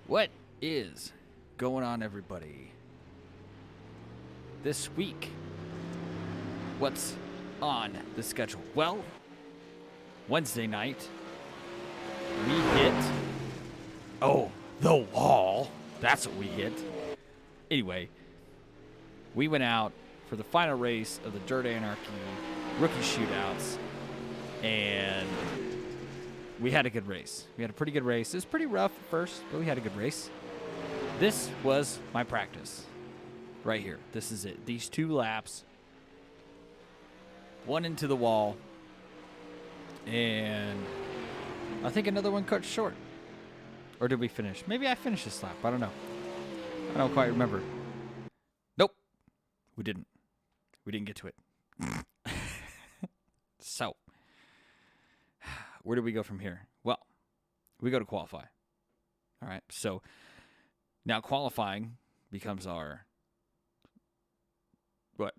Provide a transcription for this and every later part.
What is going on, everybody? This week, what's on the schedule? Well, Wednesday night, we hit, the wall. That's what we hit. Anyway, we went out for the final race of the DIRT Anarchy Rookie Shootouts, and we had a good race. We had a pretty good race. It was pretty rough at first, but we had a good race. This was my practice right here. This is it. These 2 laps, one into the wall, and I think another one cut short. Or did we finish? Maybe I finished this lap. I don't know. I don't quite remember. Nope. We didn't. We didn't get to it. So, where do we go from here? Well, we go to qualify. All right. So, now qualifying becomes our,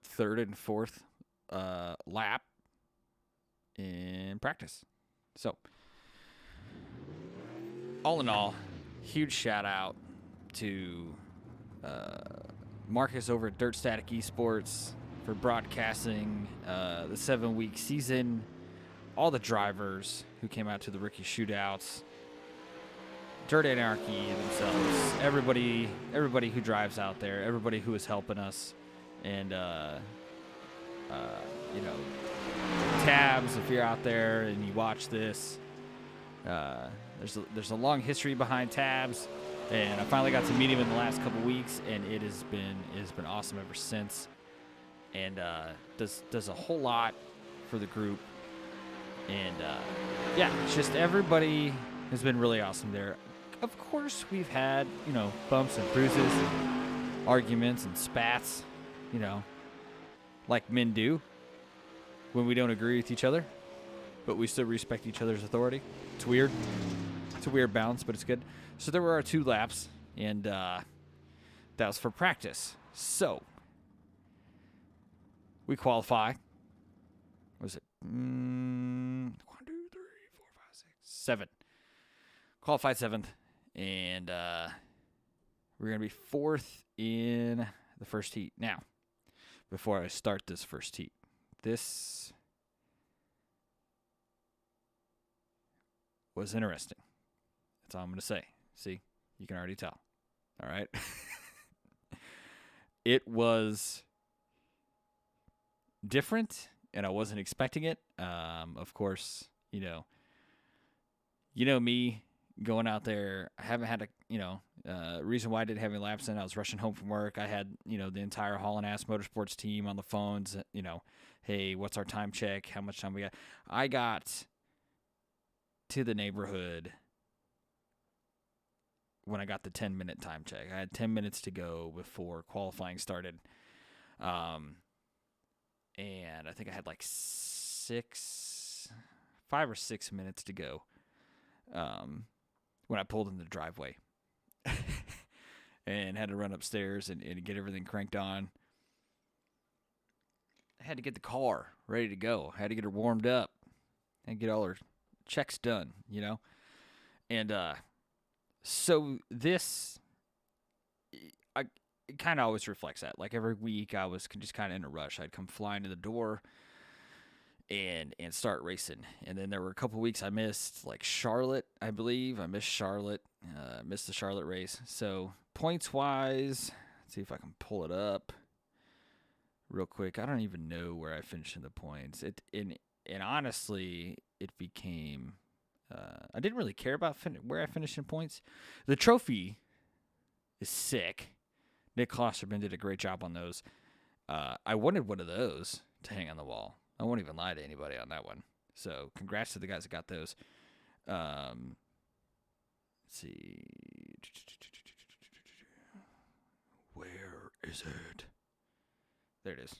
third and fourth lap in practice. So, all in all, huge shout out to Marcus over at Dirt Static Esports for broadcasting the 7-week season. All the drivers who came out to the rookie shootouts, DIRT Anarchy themselves, everybody who drives out there, everybody who is helping us, and Tabs, if you're out there and you watch this, there's a long history behind Tabs, and I finally got to meet him in the last couple weeks, and it has been awesome ever since, and does a whole lot for the group. And, it's just everybody has been really awesome there. Of course, we've had, bumps and bruises and arguments and spats, like men do when we don't agree with each other, but we still respect each other's authority. It's weird. It's a weird balance, but it's good. So there were our 2 laps, and that was for practice. So we qualify. What was it? 1, 2, 3, 4, 5, 6, 7. Qualified 7th, and we're gonna be 4th in the first heat. Now, before I start this first heat, this was interesting. That's all I'm gonna say. See, you can already tell. All right. It was different, and I wasn't expecting it. Of course, you know me going out there. I haven't had a reason why I didn't have any laps in. I was rushing home from work. I had the entire Haulin' Ass Motorsports team on the phones. Hey, what's our time check? How much time we got? I got to the neighborhood when I got the 10-minute time check. I had 10 minutes to go before qualifying started. And I think I had like 5 or 6 minutes to go when I pulled in the driveway and had to run upstairs and get everything cranked on. I had to get the car ready to go. I had to get her warmed up and get all her checks done, And so this, it kind of always reflects that. Like every week I was just kind of in a rush. I'd come flying to the door and start racing. And then there were a couple weeks I missed, like Charlotte, I believe. I missed Charlotte, missed the Charlotte race. So points-wise, let's see if I can pull it up real quick. I don't even know where I finished in the points. And honestly, it became, I didn't really care about where I finished in points. The trophy is sick. Nick Klosterman did a great job on those. I wanted one of those to hang on the wall. I won't even lie to anybody on that one. So congrats to the guys that got those. Let's see. Where is it? There it is.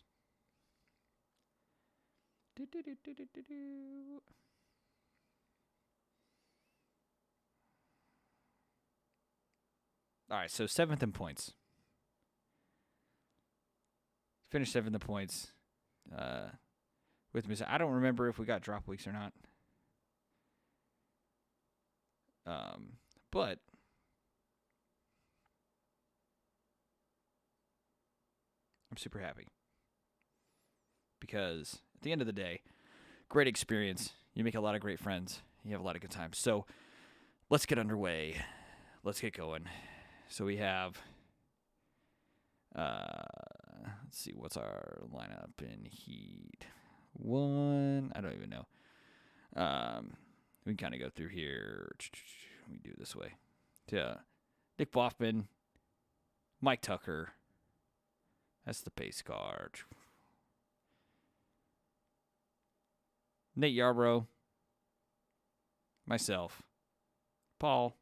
All right, so 7th in points. Finished 7th in points. With me, I don't remember if we got drop weeks or not. But super happy. Because at the end of the day, great experience. You make a lot of great friends. You have a lot of good times. So let's get underway. Let's get going. So we have, let's see, what's our lineup in Heat 1? I don't even know. We can kind of go through here. We do it this way. Yeah. Nick Boffman, Mike Tucker. That's the base card. Nate Yarbrough. Myself. Paul.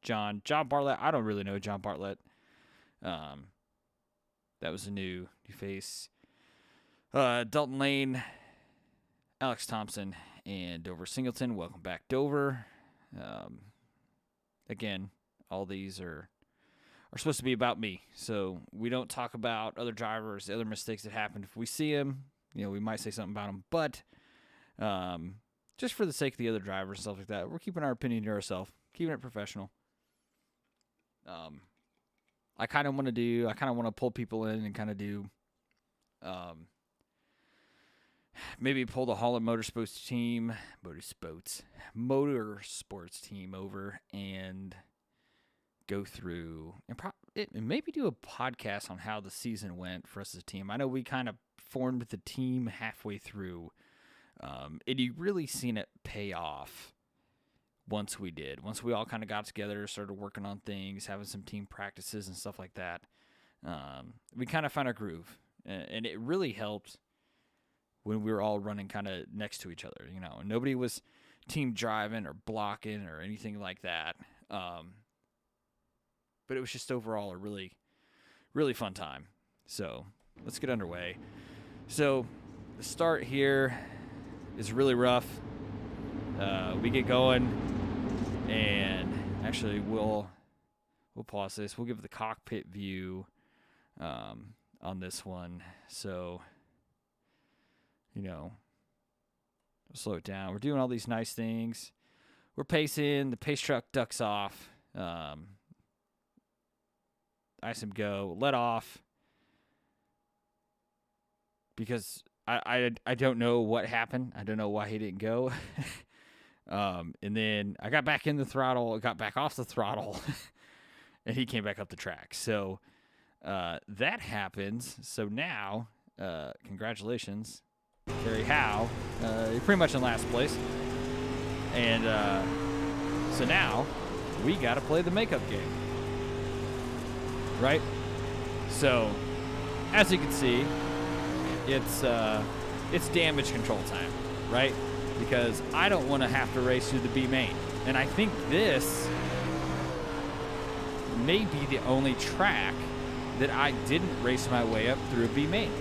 John Bartlett. I don't really know John Bartlett. That was a new face. Dalton Lane, Alex Thompson, and Dover Singleton. Welcome back, Dover. Again, all these are supposed to be about me. So we don't talk about other drivers, the other mistakes that happened. If we see them, we might say something about them. But just for the sake of the other drivers and stuff like that, we're keeping our opinion to ourselves, keeping it professional. I kind of want to pull people in and kind of do, maybe pull the Holland Motorsports team over and go through and maybe do a podcast on how the season went for us as a team. I know we kind of formed the team halfway through, and you really seen it pay off. Once we all kind of got together, started working on things, having some team practices and stuff like that, we kind of found our groove. And it really helped when we were all running kind of next to each other. Nobody was team driving or blocking or anything like that. But it was just overall a really, really fun time. So let's get underway. So the start here is really rough. We get going, and actually we'll pause this. We'll give the cockpit view on this one. So, slow it down. We're doing all these nice things. We're pacing. The pace truck ducks off. Ice him go. Let off. Because I don't know what happened. I don't know why he didn't go. And then I got back in the throttle, got back off the throttle, and he came back up the track. So that happens. So now, congratulations, Kerry Howe. You're pretty much in last place. And so now we got to play the makeup game. Right? So, as you can see, it's damage control time, right? Because I don't want to have to race through the B main. And I think this may be the only track that I didn't race my way up through a B main.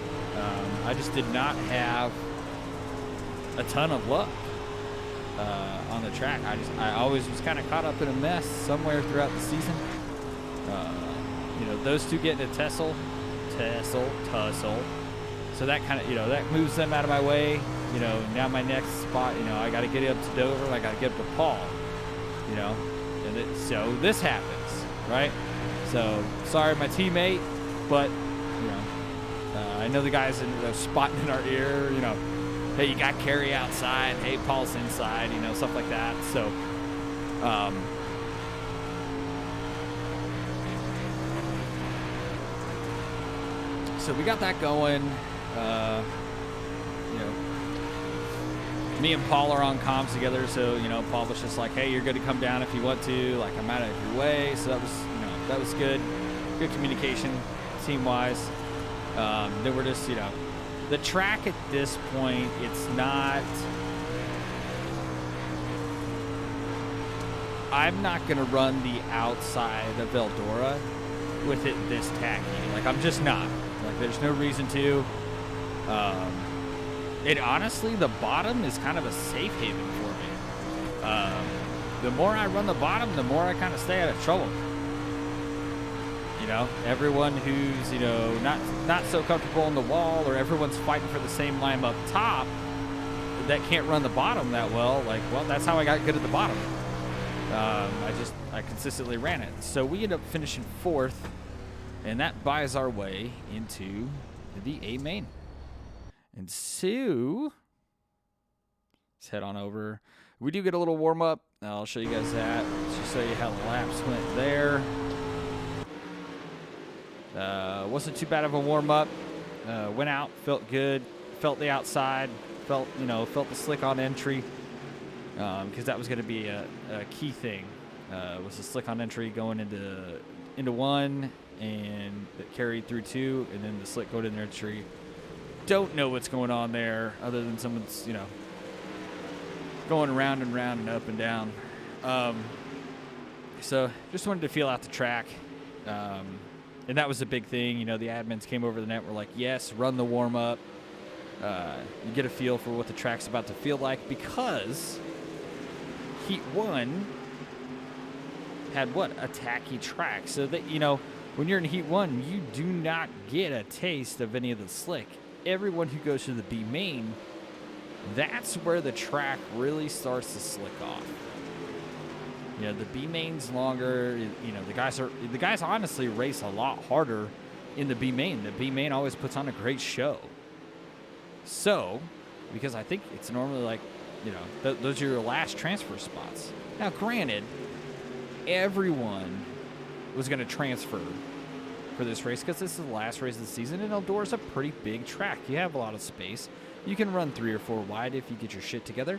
I just did not have a ton of luck on the track. I always was kind of caught up in a mess somewhere throughout the season. Those two get in a tussle. So that kind of, that moves them out of my way. Now my next spot, I got to get up to Dover. I got to get up to Paul, so this happens, right? So sorry, my teammate, but, I know the guys spotting in our ear, hey, you got Kerry outside. Hey, Paul's inside, stuff like that. So, so we got that going. Me and Paul are on comms together, so Paul was just like, "Hey, you're good to come down if you want to. Like, I'm out of your way." So that was good communication, team-wise. Then we're just the track at this point. It's not. I'm not gonna run the outside of Eldora with it this tacky. Like, I'm just not. Like, there's no reason to. And honestly, the bottom is kind of a safe haven for me. The more I run the bottom, the more I kind of stay out of trouble. Everyone who's, not so comfortable on the wall, or everyone's fighting for the same line up top that can't run the bottom that well, that's how I got good at the bottom. I consistently ran it. So we ended up finishing 4th. And that buys our way into the A main. And so, let's head on over. We do get a little warm-up. I'll show you guys that. Just show you how the laps went there. Wasn't too bad of a warm-up. Went out, felt good. Felt the outside. Felt the slick on entry. Because that was going to be a key thing. Was the slick on entry going into one, and it carried through two, and then the slick going into entry. Don't know what's going on there, other than someone's going around and round and up and down. So just wanted to feel out the track, and that was a big thing. The admins came over the net, were like, yes, run the warm up. You get a feel for what the track's about to feel like, because Heat 1 had a tacky track. So that when you're in Heat 1, you do not get a taste of any of the slick. Everyone who goes to the B main, that's where the track really starts to slick off. The B main's longer. The guys honestly race a lot harder in the B main. The B main always puts on a great show. So, because I think it's normally those are your last transfer spots. Now, granted, everyone was going to transfer for this race because this is the last race of the season, and Eldora's a pretty big track. You have a lot of space. You can run 3 or 4 wide if you get your shit together.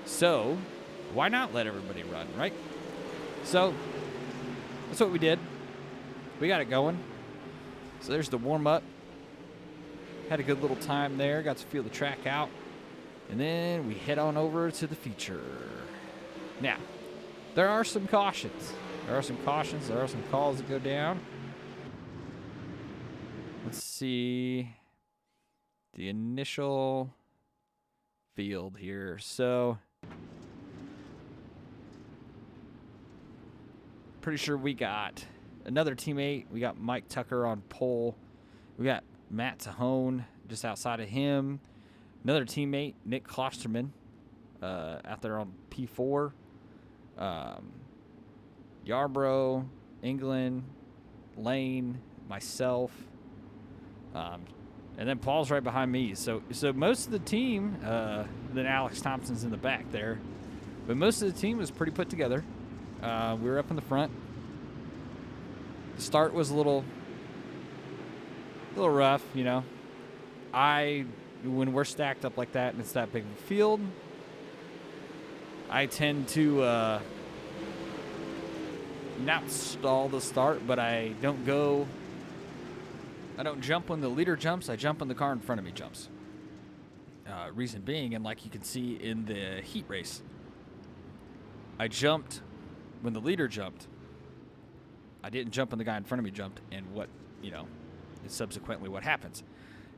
So, why not let everybody run, right? So, that's what we did. We got it going. So, there's the warm-up. Had a good little time there. Got to feel the track out. And then we head on over to the feature. Now, there are some cautions. There are some calls that go down. Let's see the initial field here. So, pretty sure we got another teammate. We got Mike Tucker on pole. We got Matt Tahone just outside of him. Another teammate, Nick Klosterman, out there on P4. Yarbrough, England, Lane, myself. And then Paul's right behind me. So most of the team, then Alex Thompson's in the back there. But most of the team was pretty put together. We were up in the front. The start was a little rough, when we're stacked up like that and it's that big of a field, I tend to not stall the start, but I don't jump when the leader jumps. I jump when the car in front of me jumps. Reason being, and like you can see in the heat race, I jumped when the leader jumped. I didn't jump when the guy in front of me jumped, and is subsequently what happens.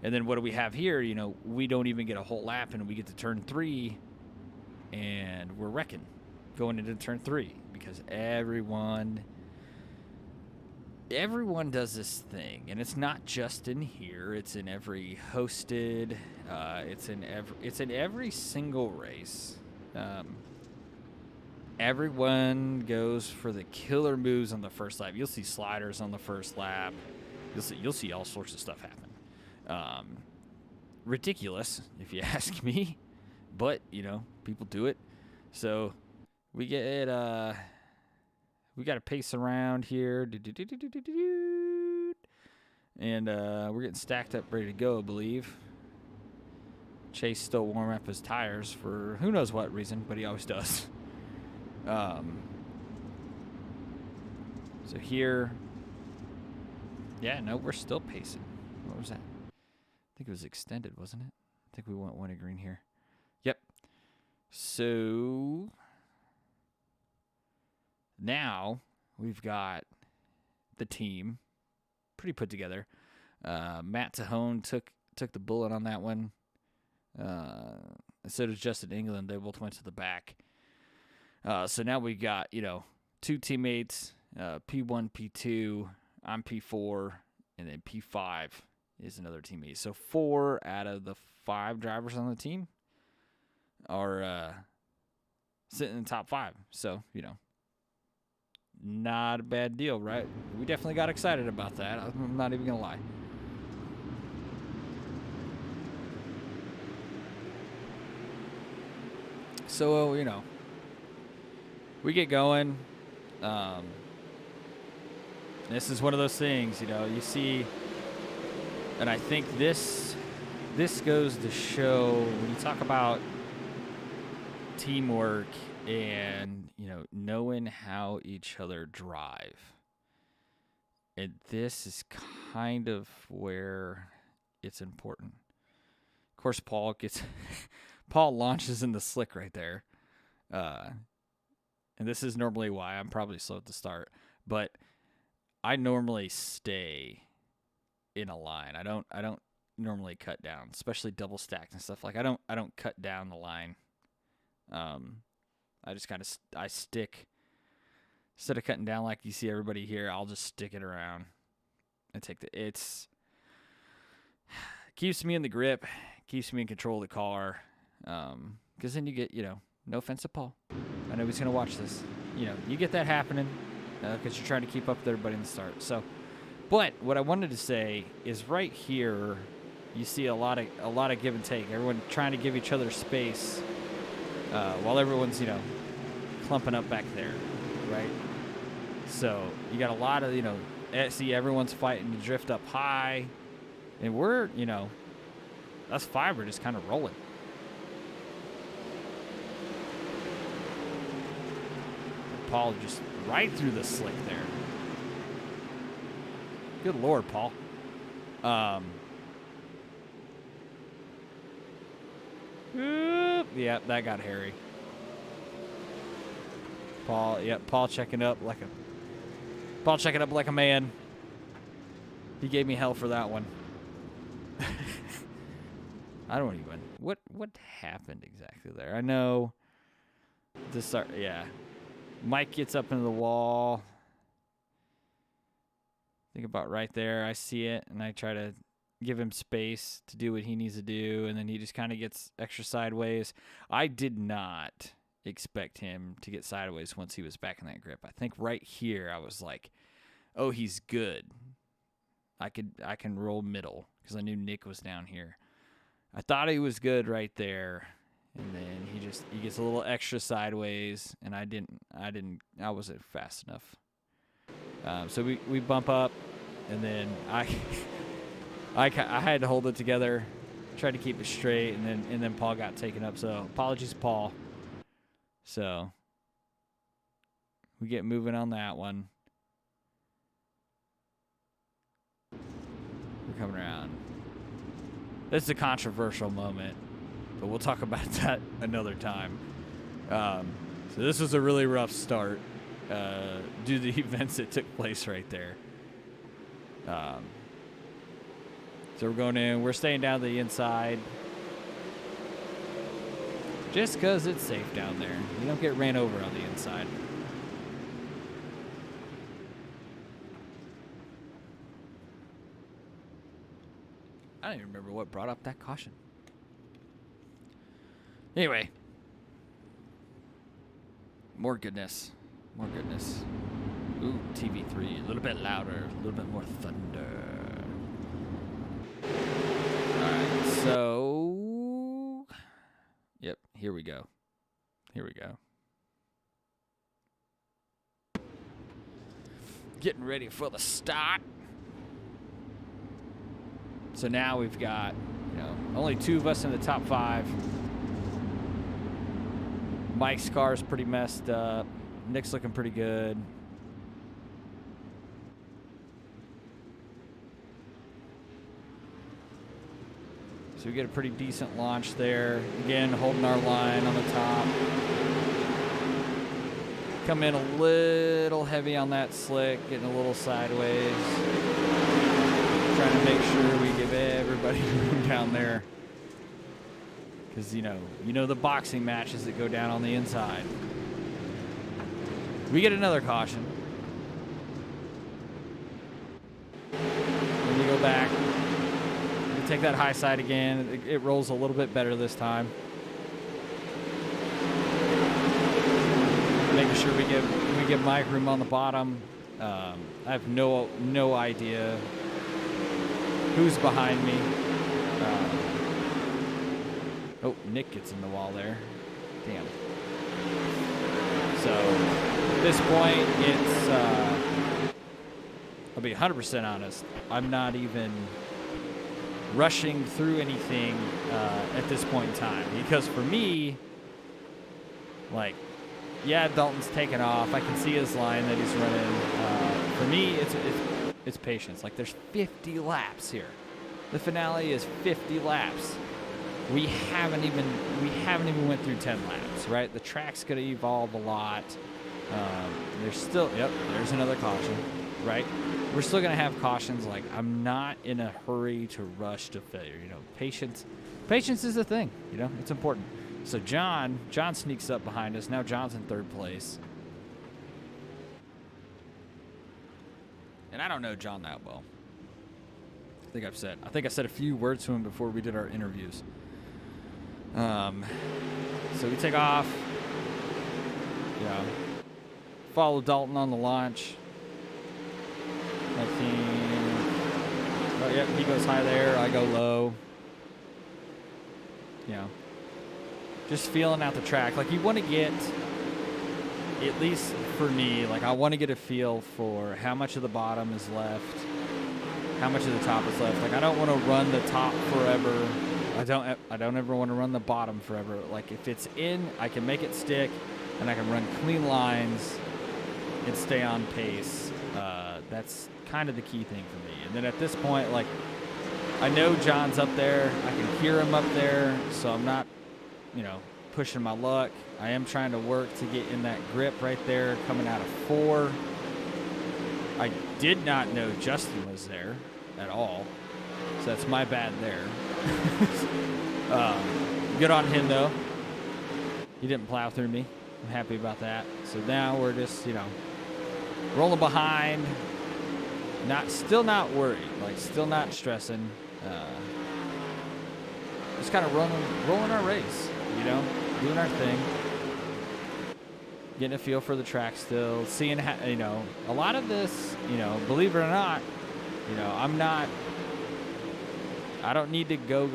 And then what do we have here? We don't even get a whole lap, and we get to turn 3, and we're wrecking going into turn 3 because everyone does this thing, and it's not just in here. It's in every hosted. It's in every single race. Everyone goes for the killer moves on the first lap. You'll see sliders on the first lap. You'll see all sorts of stuff happen. Ridiculous, if you ask me, but people do it. So we get we got to pace around here, and we're getting stacked up, ready to go, I believe. Chase still warming up his tires for who knows what reason, but he always does. So here, we're still pacing. What was that? I think it was extended, wasn't it? I think we went 1 to green here. Yep. So now we've got the team pretty put together. Matt Tahone took the bullet on that one. So does Justin England. They both went to the back. So now we got, 2 teammates, P1, P2, I'm P4, and then P5 is another teammate. So 4 out of the 5 drivers on the team are sitting in the top 5. So, not a bad deal, right? We definitely got excited about that. I'm not even going to lie. So, you know, we get going. This is one of those things, you know, you see, and I think this goes to show when you talk about teamwork and, you know, knowing how each other drive. And this is kind of where it's important. Of course, Paul launches in the slick right there. And this is normally why I'm probably slow at the start, but I normally stay in a line. I don't normally cut down, especially double stacked and stuff. Like I don't cut down the line. I just kind of I stick, instead of cutting down like you see everybody here, I'll just stick it around and take it's keeps me in the grip, keeps me in control of the car. Because then you get, you know, no offense to Paul, I know he's gonna watch this. You know, you get that happening because you're trying to keep up with everybody in the start. So, but what I wanted to say is right here, you see a lot of give and take. Everyone trying to give each other space while everyone's, you know, clumping up back there, right? So you got a lot of, you know, see everyone's fighting to drift up high, and we're, you know, us five are just kind of rolling. Paul just right through the slick there. Good Lord, Paul. Yeah, that got hairy. Paul checking up like a man. He gave me hell for that one. I don't even. What happened exactly there? I know. Yeah. Mike gets up into the wall. Think about right there. I see it, and I try to give him space to do what he needs to do, and then he just kind of gets extra sideways. I did not expect him to get sideways once he was back in that grip. I think right here I was like, oh, he's good. I can roll middle because I knew Nick was down here. I thought he was good right there. And then he gets a little extra sideways, and I wasn't fast enough. So we bump up, and then I had to hold it together, tried to keep it straight, and then Paul got taken up. So apologies, Paul. So we get moving on that one. We're coming around. This is a controversial moment, but we'll talk about that another time. So this was a really rough start due to the events that took place right there. So we're going in. We're staying down the inside just because it's safe down there. You don't get ran over on the inside. I don't even remember what brought up that caution. Anyway. More goodness. More goodness. Ooh, TV3. A little bit louder. A little bit more thunder. Alright, so... Yep, here we go. Here we go. Getting ready for the start. So now we've got, only 2 of us in the top 5. Mike's car's pretty messed up. Nick's looking pretty good. So we get a pretty decent launch there. Again, holding our line on the top. Come in a little heavy on that slick, getting a little sideways. Trying to make sure we give everybody room down there. Because, you know the boxing matches that go down on the inside. We get another caution. Then we go back. We take that high side again. It rolls a little bit better this time. Making sure we to give Mike room on the bottom. I have no idea who's behind me. Oh, Nick gets in the wall there. Damn. So at this point, it's I'll be 100% honest. I'm not even rushing through anything at this point in time, because for me, like, yeah, Dalton's taken off. I can see his line that he's running. For me, it's patience. Like, there's 50 laps here. The finale is 50 laps. We haven't even went through 10 laps, right? The track's gonna evolve a lot. There's still, yep, there's another caution, right? We're still gonna have cautions. Like, I'm not in a hurry to rush to failure. You know, patience is a thing. You know, it's important. So John sneaks up behind us. Now John's in third place. And I don't know John that well. I think I said a few words to him before we did our interviews. So we take off. Yeah. Follow Dalton on the launch. I think. Oh, yep, he goes high there. I go low. Yeah. Just feeling out the track. Like, you want to get, at least for me, like, I want to get a feel for how much of the bottom is left, how much of the top is left. Like, I don't want to run the top forever. I don't ever want to run the bottom forever. Like, if it's in, I can make it stick, and I can run clean lines and stay on pace. That's kind of the key thing for me. And then at this point, like, I know John's up there. I can hear him up there, so I'm not, you know, pushing my luck. I am trying to work to get in that grip right there coming out of 4. I did not know Justin was there at all, so that's my bad there. Good on him, though. He didn't plow through me. I'm happy about that. So now we're just, you know, rolling behind. Still not worried. Like, still not stressing. Just kind of rolling our race, you know, doing our thing. Getting a feel for the track still. Seeing how, you know, a lot of this, you know, believe it or not, you know, I don't need to go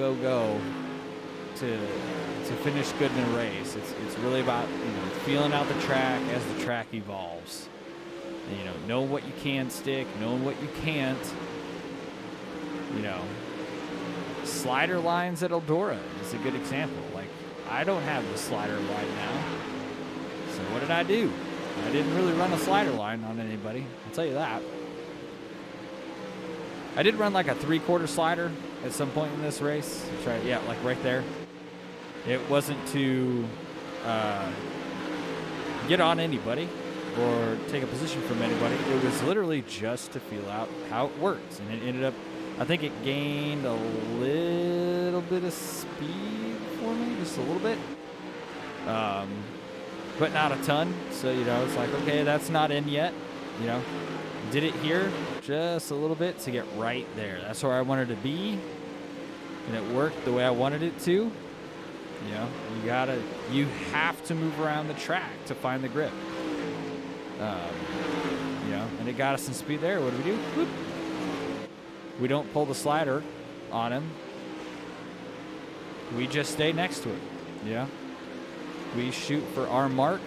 to finish good in a race. It's really about, you know, feeling out the track as the track evolves. And, you know, knowing what you can stick, knowing what you can't. You know, slider lines at Eldora is a good example. Like, I don't have the slider line now. So what did I do? I didn't really run a slider line on anybody. I'll tell you that. I did run like a 3/4 slider at some point in this race. Yeah, like right there. It wasn't to get on anybody or take a position from anybody. It was literally just to feel out how it works. And it ended up, I think it gained a little bit of speed for me, just a little bit. But not a ton. So, you know, it's like, okay, that's not in yet. You know, did it here just a little bit to get right there. That's where I wanted to be. And it worked the way I wanted it to. You know, you have to move around the track to find the grip. You know, and it got us some speed there. What do? Whoop. We don't pull the slider on him. We just stay next to it. Yeah. We shoot for our mark.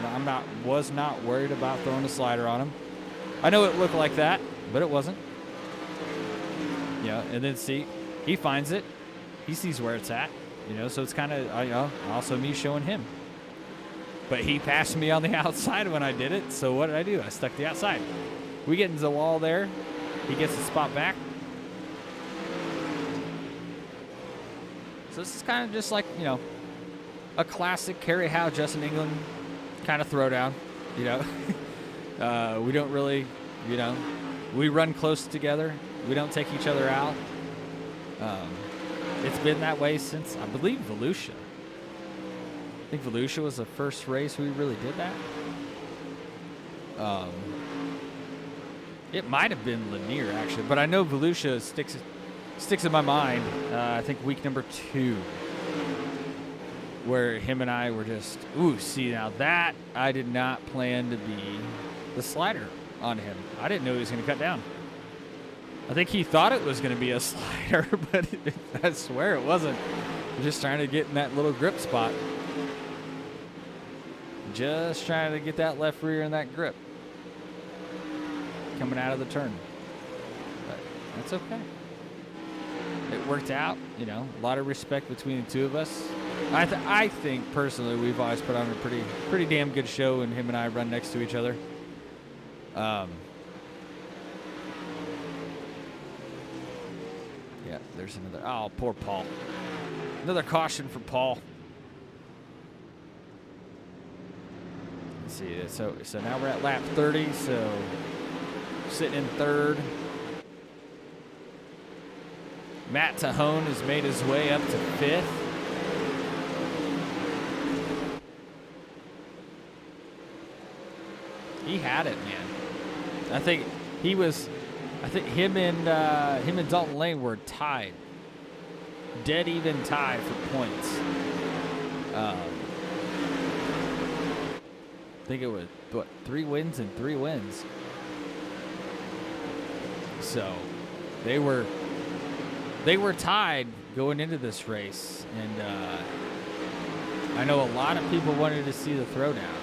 I was not worried about throwing a slider on him. I know it looked like that, but it wasn't. Yeah, and then see, he finds it. He sees where it's at. You know, so it's kind of, you know, also me showing him. But he passed me on the outside when I did it, so what did I do? I stuck the outside. We get into the wall there. He gets the spot back. So this is kind of just like, you know, a classic Kerry Howe, Justin England kind of throwdown, you know. We don't really, you know, we run close together. We don't take each other out. It's been that way since, I believe, Volusia. I think Volusia was the first race we really did that. It might have been Lanier, actually, but I know Volusia sticks in my mind. I think week number 2. where him and I were just, ooh, see, now that I did not plan to be the slider on him. I didn't know he was going to cut down. I think he thought it was going to be a slider, but I swear it wasn't. Just trying to get in that little grip spot. Just trying to get that left rear in that grip. Coming out of the turn. But that's okay. It worked out, you know, a lot of respect between the two of us. I think, personally, we've always put on a pretty damn good show when him and I run next to each other. Yeah, there's another. Oh, poor Paul. Another caution for Paul. Let's see. So now we're at lap 30. So sitting in third. Matt Tahone has made his way up to fifth. He had it, man. I think him and Dalton Lane were tied. Dead even tie for points. I think it was, 3 wins and 3 wins. So they were tied going into this race. And I know a lot of people wanted to see the throwdown.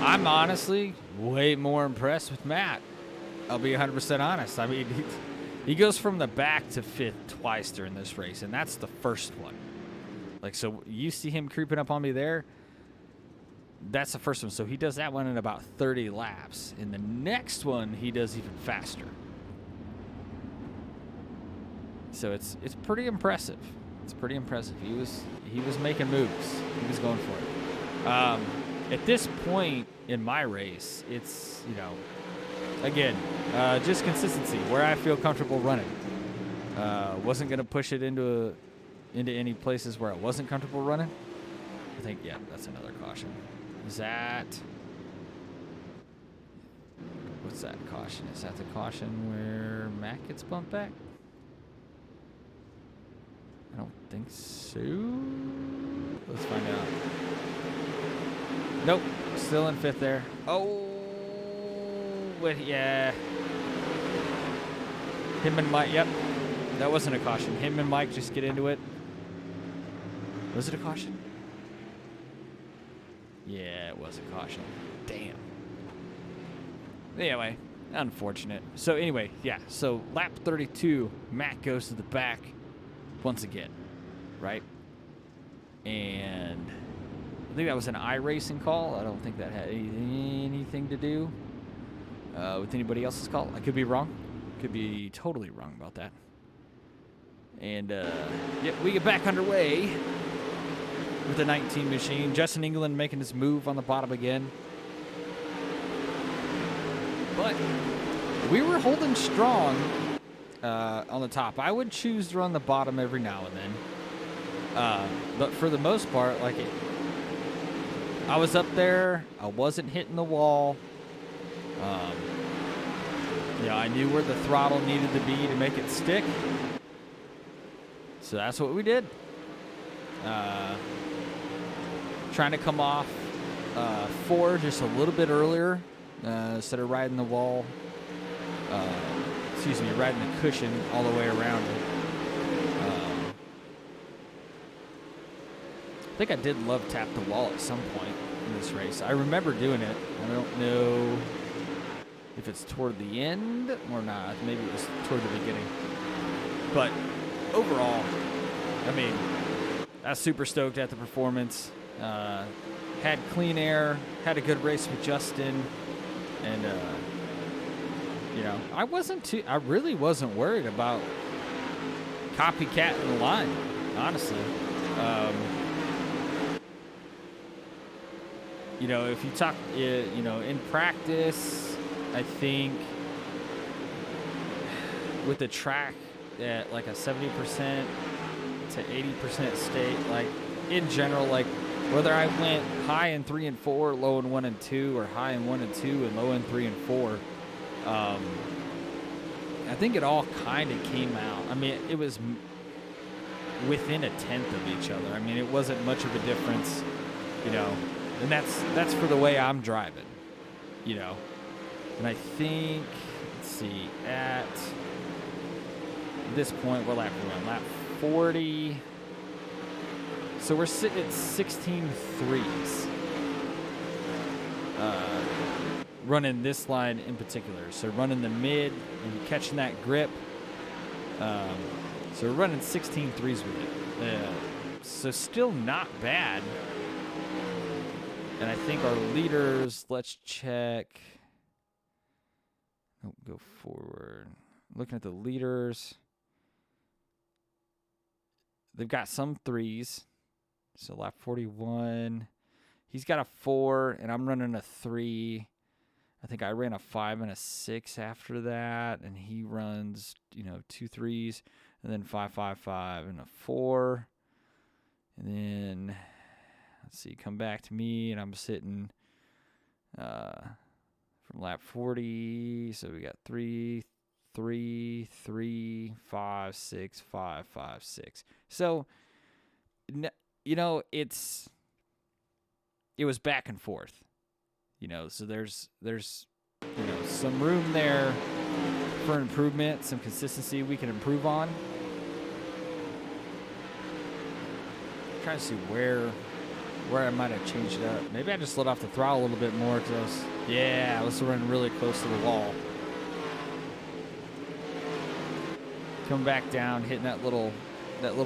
I'm honestly way more impressed with Matt. I'll be 100% honest. I mean, he goes from the back to fifth twice during this race, and that's the first one. Like, so you see him creeping up on me there. That's the first one. So he does that one in about 30 laps. In the next one, he does even faster. So it's pretty impressive. It's pretty impressive. He was making moves. He was going for it. At this point in my race, it's, you know, again, just consistency, where I feel comfortable running. Wasn't going to push it into any places where I wasn't comfortable running. I think, yeah, that's another caution. Is that... What's that caution? Is that the caution where Matt gets bumped back? I don't think so. Let's find out. Nope. Still in fifth there. Oh, wait, yeah. Him and Mike, yep. That wasn't a caution. Him and Mike just get into it. Was it a caution? Yeah, it was a caution. Damn. Anyway, unfortunate. So anyway, yeah. So lap 32, Matt goes to the back once again, right? And I think that was an iRacing call. I don't think that had anything to do with anybody else's call. I could be wrong. Could be totally wrong about that. And yep, we get back underway with the 19 machine. Justin England making his move on the bottom again. But we were holding strong on the top. I would choose to run the bottom every now and then. But for the most part, like, I was up there. I wasn't hitting the wall. You know, I knew where the throttle needed to be to make it stick. So that's what we did. Trying to come off 4 just a little bit earlier instead of riding the wall. Riding the cushion all the way around it. I think I did love tap the wall at some point in this race. I remember doing it. I don't know if it's toward the end or not. Maybe it was toward the beginning. But overall, I mean, I was super stoked at the performance. Had clean air, had a good race with Justin, and you know, I really wasn't worried about copycatting the line, honestly. You know, if you talk, you know, in practice, I think with the track at like a 70% to 80% state, like in general, like whether I went high in 3 and 4, low in 1 and 2, or high in 1 and 2 and low in 3 and 4, I think it all kind of came out. I mean, it was within a tenth of each other. I mean, it wasn't much of a difference, you know, and that's for the way I'm driving, you know. And I think, let's see, at this point, we're lap 40. So we're sitting at 16 threes. Running this line in particular. So running the mid and catching that grip. So we're running 16 threes with it. So still not bad. And I think our leaders, let's check. Oh, go forward. Looking at the leaders. They've got some threes. So lap 41. He's got a 4, and I'm running a 3. I think I ran a 5 and a 6 after that, and he runs, you know, 2 3s, and then 5 5 5 and a 4. And then let's see, come back to me, and I'm sitting from lap 40. So we got 3 3 3 5 6 5 5 6. So you know, it was back and forth. You know, so there's you know, some room there for improvement, some consistency we can improve on. I'm trying to see where I might have changed it up. Maybe I just let off the throttle a little bit more because I was running really close to the wall. Coming back down, hitting that little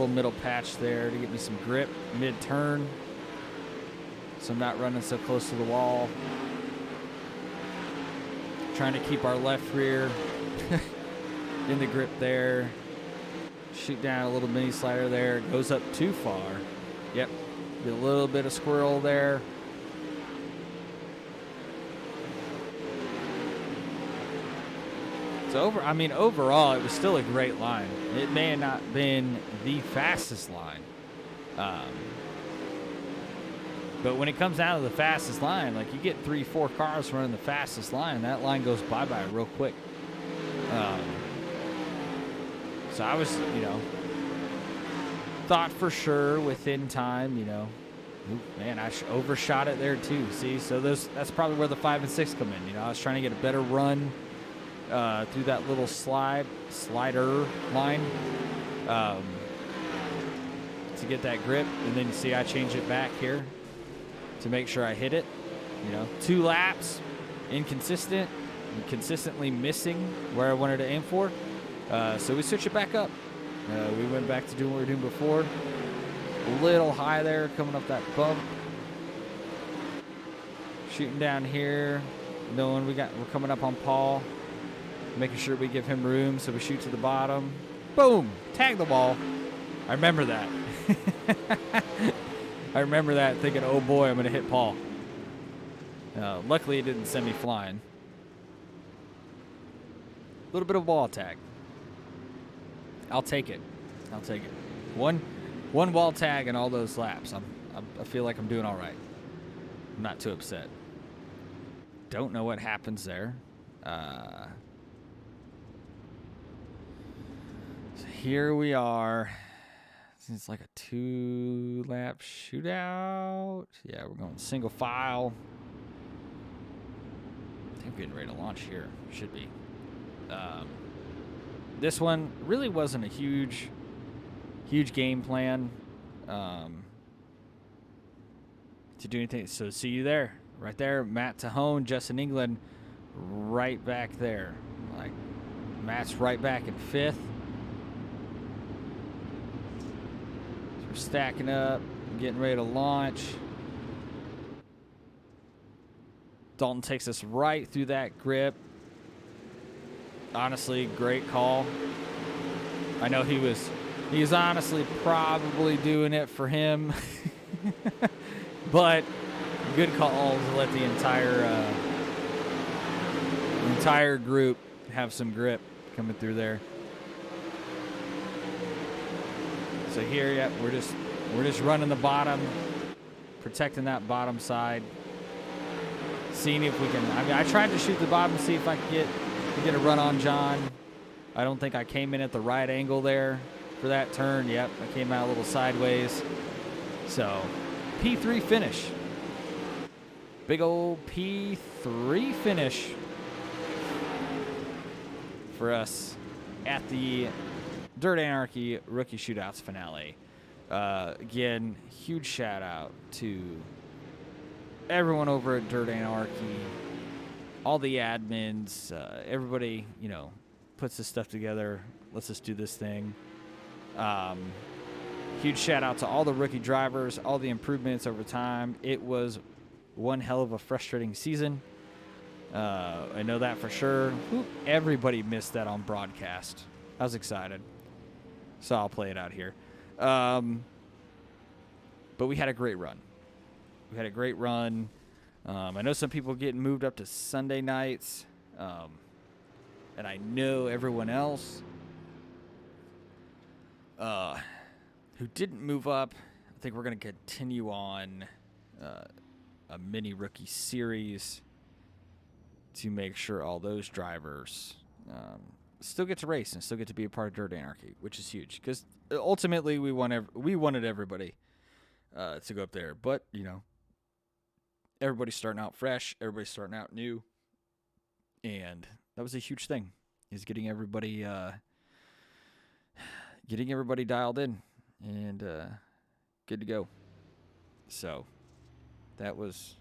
middle patch there to get me some grip mid-turn, so I'm not running so close to the wall. Trying to keep our left rear in the grip there. Shoot down a little mini slider there. Goes up too far. Yep, get a little bit of squirrel there. So overall, it was still a great line. It may have not been the fastest line. But when it comes down to the fastest line, like you get 3-4 cars running the fastest line, that line goes bye-bye real quick. So I was, you know, thought for sure within time, you know, man, I overshot it there too. See, so that's probably where the 5 and 6 come in. You know, I was trying to get a better run through that little slider line to get that grip, and then you see I change it back here to make sure I hit it. You know, 2 laps, inconsistent, and consistently missing where I wanted to aim for. So we switched it back up. We went back to doing what we were doing before. A little high there, coming up that bump. Shooting down here, knowing we're coming up on Paul. Making sure we give him room, so we shoot to the bottom. Boom! Tag the wall. I remember that. I remember that thinking, oh boy, I'm going to hit Paul. Luckily, it didn't send me flying. A little bit of wall tag. I'll take it. I'll take it. One wall tag in all those laps. I feel like I'm doing all right. I'm not too upset. Don't know what happens there. So here we are. It's like a 2-lap shootout. Yeah, we're going single file. I think we're getting ready to launch here. Should be. This one really wasn't a huge game plan to do anything. So see you there. Right there. Matt Tahone, Justin England, right back there. Like, Matt's right back in 5th. We're stacking up, getting ready to launch. Dalton takes us right through that grip. Honestly, great call. I know he's honestly probably doing it for him. But good call to let the entire group have some grip coming through there. So here, yeah, we're just running the bottom, protecting that bottom side, seeing if we can. I tried to shoot the bottom to see if I could get a run on John. I don't think I came in at the right angle there. for that turn. Yep, I came out a little sideways. So, P3 finish. Big old P3 finish for us at the Dirt Anarchy Rookie Shootouts finale. Again, huge shout out to everyone over at Dirt Anarchy, all the admins, everybody, puts this stuff together, lets us do this thing. Huge shout out to all the rookie drivers, all the improvements over time. It was one hell of a frustrating season. I know that for sure. Everybody missed that on broadcast. I was excited. So I'll play it out here. But we had a great run. I know some people getting moved up to Sunday nights. And I know everyone else who didn't move up. I think we're going to continue on a mini rookie series to make sure all those drivers still get to race and still get to be a part of Dirt Anarchy, which is huge because ultimately we wanted everybody to go up there, but everybody's starting out fresh, everybody's starting out new, and that was a huge thing, is getting everybody dialed in and good to go. So that was,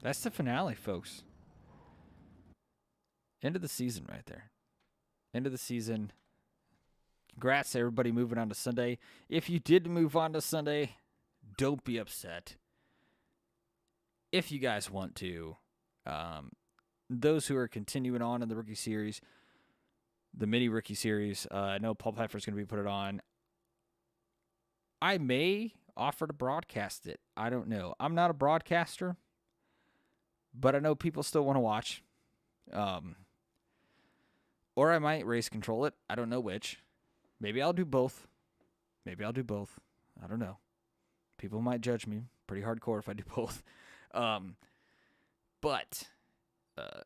that's the finale, folks. End of the season right there. End of the season. Congrats to everybody moving on to Sunday. If you did move on to Sunday, don't be upset. If you guys want to, those who are continuing on in the rookie series, the mini rookie series, I know Paul Pfeiffer's going to be put it on. I may offer to broadcast it. I don't know. I'm not a broadcaster, but I know people still want to watch. Or I might race control it. I don't know which. Maybe I'll do both. I don't know. People might judge me pretty hardcore if I do both. But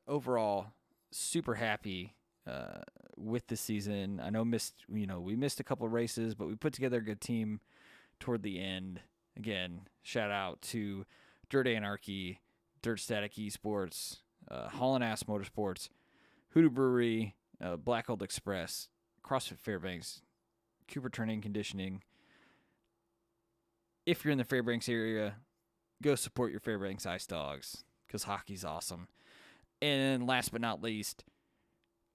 overall, super happy with the season. I know we missed a couple of races, but we put together a good team toward the end. Again, shout out to Dirt Anarchy, Dirt Static Esports, Haulin' Ass Motorsports, Hoodoo Brewery, Black Gold Express, CrossFit Fairbanks, Cooper Turning Conditioning. If you're in the Fairbanks area, go support your Fairbanks Ice Dogs because hockey's awesome. And last but not least,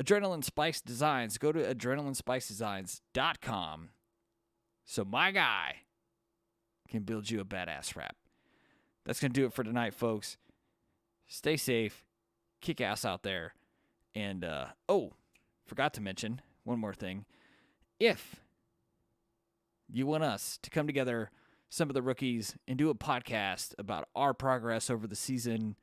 Adrenaline Spice Designs. Go to adrenalinspicedesigns.com so my guy can build you a badass wrap. That's going to do it for tonight, folks. Stay safe. Kick ass out there. And, forgot to mention one more thing. If you want us to come together, some of the rookies, and do a podcast about our progress over the season,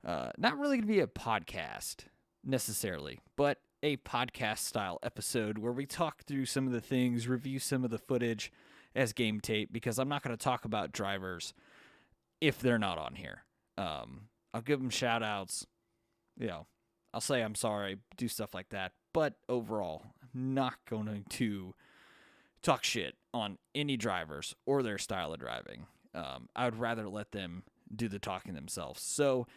not really going to be a podcast necessarily, but a podcast-style episode where we talk through some of the things, review some of the footage as game tape, because I'm not going to talk about drivers if they're not on here. I'll give them shout-outs, I'll say I'm sorry, do stuff like that. But overall, I'm not going to talk shit on any drivers or their style of driving. I would rather let them do the talking themselves. So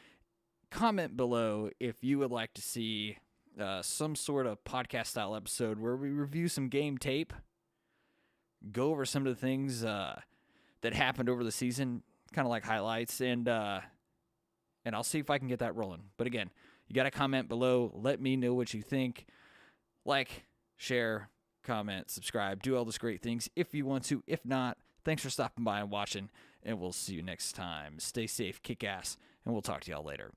comment below if you would like to see some sort of podcast-style episode where we review some game tape, go over some of the things that happened over the season, kind of like highlights, and I'll see if I can get that rolling. But again, you got to comment below. Let me know what you think. Like, share, comment, subscribe, do all those great things if you want to. If not, thanks for stopping by and watching, and we'll see you next time. Stay safe, kick ass, and we'll talk to y'all later.